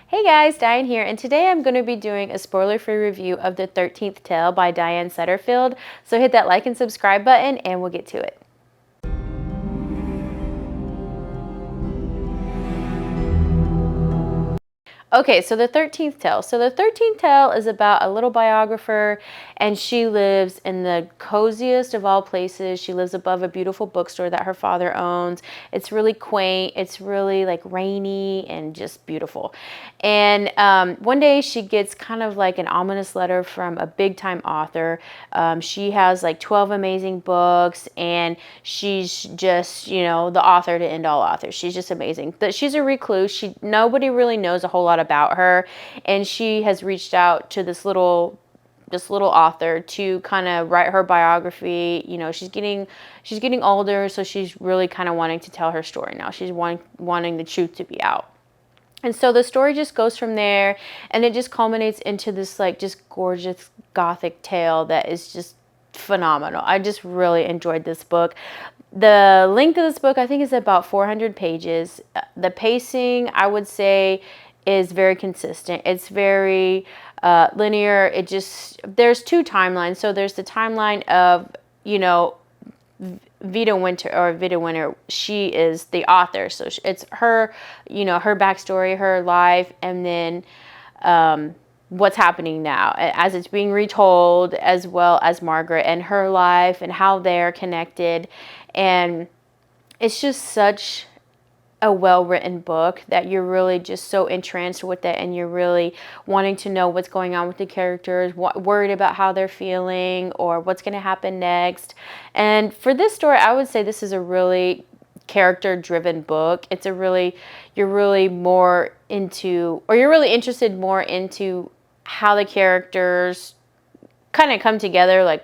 Hey guys, Diane here, and today I'm going to be doing a spoiler-free review of The 13th Tale by Diane Setterfield. So hit that like and subscribe button and we'll get to it. Okay, so the 13th Tale. So the 13th Tale is about a little biographer, and she lives in the coziest of all places. She lives above a beautiful bookstore that her father owns. It's really quaint. It's really like rainy and just beautiful. And one day she gets kind of like an ominous letter from a big time author. She has like 12 amazing books, and she's just, the author to end all authors. She's just amazing. But she's a recluse. Nobody really knows a whole lot about her, and she has reached out to this little author to kind of write her biography. She's getting older, so she's really kind of wanting to tell her story now. She's wanting the truth to be out. And so the story just goes from there, and it just culminates into this like just gorgeous gothic tale that is just phenomenal. I just really enjoyed this book. The length of this book, I think, is about 400 pages. The pacing, I would say, is very consistent. It's very linear. There's two timelines. So there's the timeline of, Vita Winter. She is the author. So it's her, her backstory, her life, and then what's happening now as it's being retold, as well as Margaret and her life and how they're connected. And it's just such a well-written book that you're really just so entranced with it, and you're really wanting to know what's going on with the characters, worried about how they're feeling or what's going to happen next. And for this story, I would say this is a really character-driven book. You're really interested more into how the characters kind of come together, like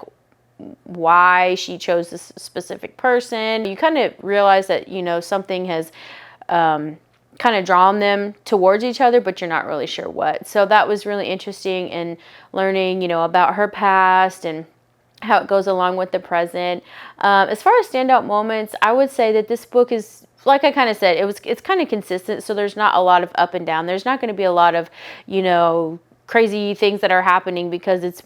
why she chose this specific person. You kind of realize that, something has kind of drawn them towards each other, but you're not really sure what. So that was really interesting in learning, about her past and how it goes along with the present. As far as standout moments, I would say that this book is, like I kind of said, it's kind of consistent. So there's not a lot of up and down. There's not going to be a lot of, crazy things that are happening, because it's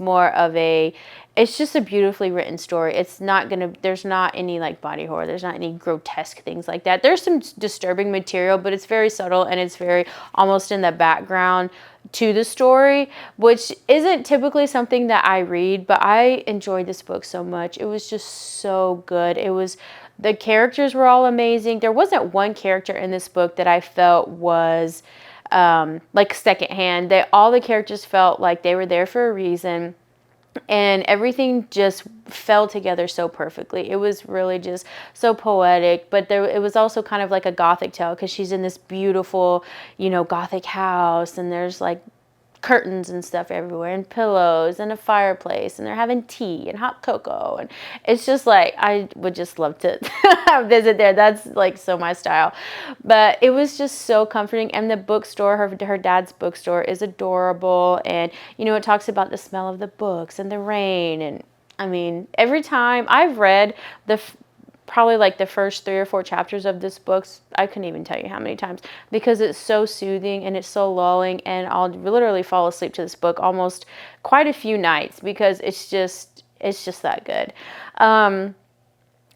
just a beautifully written story. There's not any like body horror. There's not any grotesque things like that. There's some disturbing material, but it's very subtle, and it's very almost in the background to the story, which isn't typically something that I read, but I enjoyed this book so much. It was just so good. The characters were all amazing. There wasn't one character in this book that I felt was like secondhand. All the characters felt like they were there for a reason, and everything just fell together so perfectly. It was really just so poetic, but it was also kind of like a gothic tale, because she's in this beautiful, gothic house, and there's like curtains and stuff everywhere, and pillows, and a fireplace, and they're having tea and hot cocoa, and it's just like, I would just love to visit there. That's like so my style. But it was just so comforting, and the bookstore, her dad's bookstore, is adorable, and it talks about the smell of the books and the rain. And I mean, every time I've read probably like the first 3 or 4 chapters of this book, I couldn't even tell you how many times, because it's so soothing and it's so lulling, and I'll literally fall asleep to this book almost quite a few nights, because it's just that good.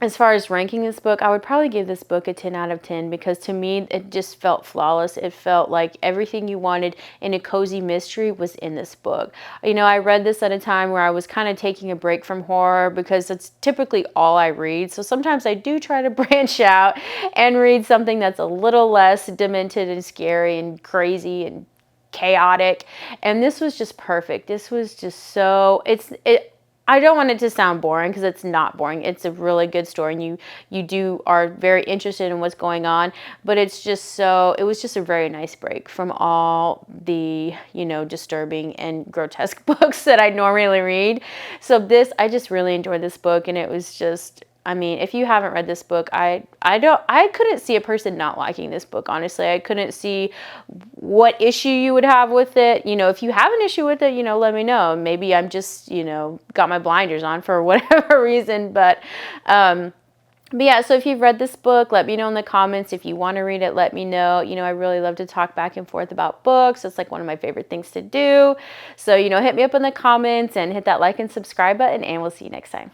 As far as ranking this book, I would probably give this book a 10 out of 10, because to me, it just felt flawless. It felt like everything you wanted in a cozy mystery was in this book. I read this at a time where I was kind of taking a break from horror, because that's typically all I read. So sometimes I do try to branch out and read something that's a little less demented and scary and crazy and chaotic. And this was just perfect. This was just I don't want it to sound boring, because it's not boring. It's a really good story, and you are very interested in what's going on. But it was just a very nice break from all the, disturbing and grotesque books that I normally read. So I just really enjoyed this book, and it was just, I mean, if you haven't read this book, I couldn't see a person not liking this book, honestly. I couldn't see what issue you would have with it. If you have an issue with it, let me know. Maybe I'm just, got my blinders on for whatever reason. But But yeah, so if you've read this book, let me know in the comments. If you want to read it, let me know. You know, I really love to talk back and forth about books. It's like one of my favorite things to do. So, you know, hit me up in the comments and hit that like and subscribe button, and we'll see you next time.